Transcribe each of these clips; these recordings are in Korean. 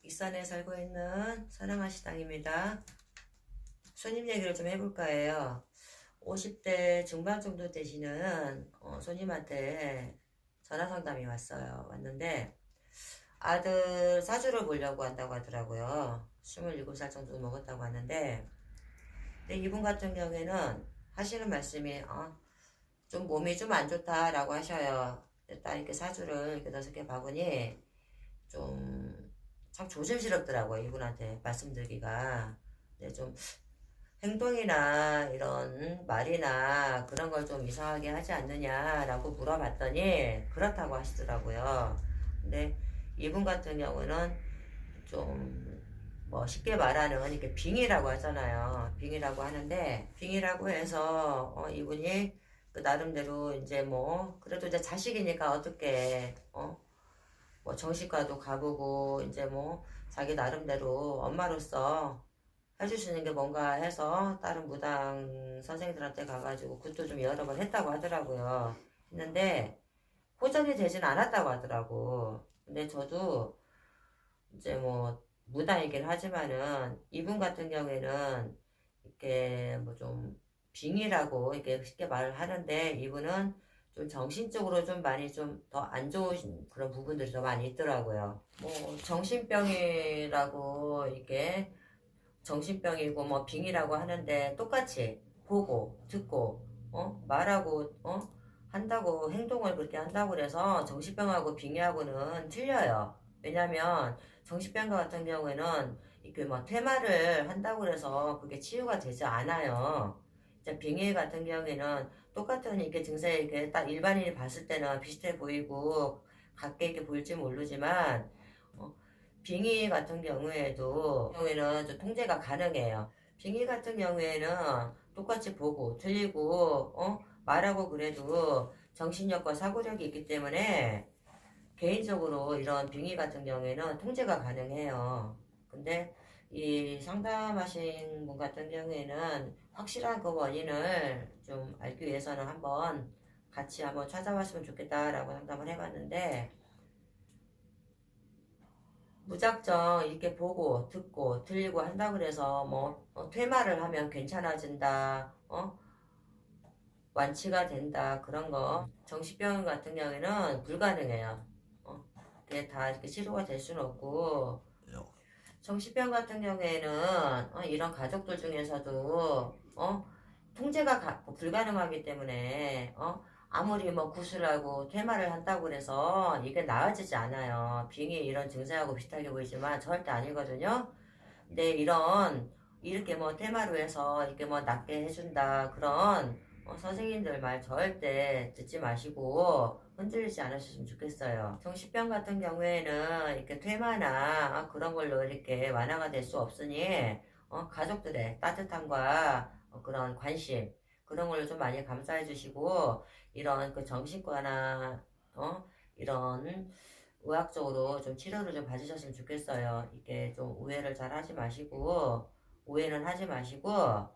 익산에 살고 있는 사랑아시당입니다. 손님 얘기를 좀 해볼까 해요. 50대 중반 정도 되시는 손님한테 전화 상담이 왔는데 아들 사주를 보려고 한다고 하더라고요. 27살 정도 먹었다고 하는데, 근데 이분 같은 경우에는 하시는 말씀이 좀 몸이 좀 안 좋다라고 하셔요. 딱 이렇게 사주를 이렇게 6개 봐보니 좀 참 조심스럽더라고요. 이분한테 말씀드리기가. 근데 좀 행동이나 이런 말이나 그런 걸 좀 이상하게 하지 않느냐라고 물어봤더니 그렇다고 하시더라고요. 근데 이분 같은 경우는 좀 뭐 쉽게 말하는 이렇게 빙이라고 하잖아요. 빙이라고 하는데 빙이라고 해서 이분이 그 나름대로 이제 뭐 그래도 이제 자식이니까 어떻게 뭐 정신과도 가보고 이제 뭐 자기 나름대로 엄마로서 해줄 수 있는 게 뭔가 해서 다른 무당 선생님들한테 가가지고 그것도 좀 여러 번 했다고 하더라고요. 했는데 호전이 되진 않았다고 하더라고. 근데 저도 이제 뭐 무당 얘기를 하지만은 이분 같은 경우에는 이렇게 뭐 좀 빙이라고 이렇게 쉽게 말을 하는데 이분은 좀 정신적으로 좀 많이 좀 더 안 좋으신 그런 부분들이 더 많이 있더라고요. 뭐 정신병이라고 이렇게 정신병이고 뭐 빙이라고 하는데 똑같이 보고 듣고 말하고 한다고 행동을 그렇게 한다고 그래서 정신병하고 빙의하고는 틀려요. 왜냐면 정신병 같은 경우에는 이렇게 뭐 퇴마를 한다고 그래서 그게 치유가 되지 않아요. 이제 빙의 같은 경우에는 똑같은 이렇게 증세 이렇게 딱 일반인이 봤을 때는 비슷해 보이고 같게 이렇게 보일지 모르지만 어, 빙의 같은 경우에는 좀 통제가 가능해요. 빙의 같은 경우에는 똑같이 보고 들리고 말하고 그래도 정신력과 사고력이 있기 때문에 개인적으로 이런 빙의 같은 경우에는 통제가 가능해요. 근데 이 상담하신 분 같은 경우에는 확실한 그 원인을 좀 알기 위해서는 한번 같이 한번 찾아봤으면 좋겠다라고 상담을 해봤는데 무작정 이렇게 보고 듣고 들리고 한다 그래서 뭐 퇴마를 하면 괜찮아진다 완치가 된다 그런 거 정신병 같은 경우에는 불가능해요. 그게 다 이렇게 치료가 될 수는 없고 정신병 같은 경우에는 이런 가족들 중에서도 통제가 불가능하기 때문에 아무리 뭐 구술하고 퇴마를 한다고 그래서 이게 나아지지 않아요. 빙의 이런 증세하고 비슷하게 보이지만 절대 아니거든요. 근데 이렇게 뭐 퇴마로 해서 이렇게 뭐 낫게 해준다 그런 선생님들 말 절대 듣지 마시고 흔들리지 않으셨으면 좋겠어요. 정신병 같은 경우에는 이렇게 퇴마나 그런 걸로 이렇게 완화가 될 수 없으니 가족들의 따뜻함과 그런 관심 그런 걸로 좀 많이 감사해 주시고 이런 그 정신과나 이런 의학적으로 좀 치료를 좀 받으셨으면 좋겠어요. 이게 좀 오해는 하지 마시고,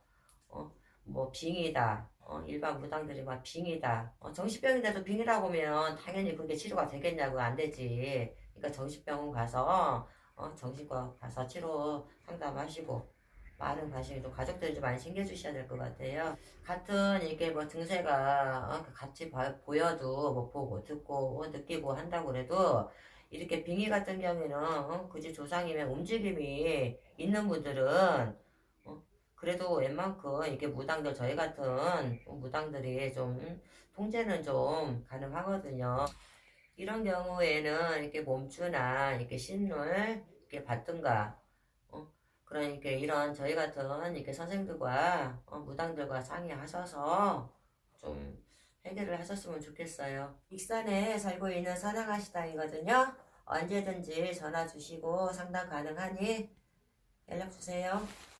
뭐, 빙이다. 일반 무당들이 막 빙이다. 정신병인데도 빙이라고 하면 당연히 그게 치료가 되겠냐고 안 되지. 그러니까 정신병원 가서, 정신과 가서 치료 상담하시고, 많은 관심이 또 가족들이 좀 많이 챙겨주셔야 될 것 같아요. 같은 이게 뭐 증세가 같이 보여도 뭐 보고 듣고 느끼고 한다고 그래도 이렇게 빙의 같은 경우에는 굳이 조상님의 움직임이 있는 분들은 그래도 웬만큼 이렇게 무당들 저희 같은 무당들이 좀 통제는 좀 가능하거든요. 이런 경우에는 이렇게 몸주나 이렇게 신물 이렇게 받든가 그러니까 이런 저희 같은 이렇게 선생들과 무당들과 상의하셔서 좀 해결을 하셨으면 좋겠어요. 익산에 살고 있는 사랑하시당이거든요. 언제든지 전화 주시고 상담 가능하니 연락 주세요.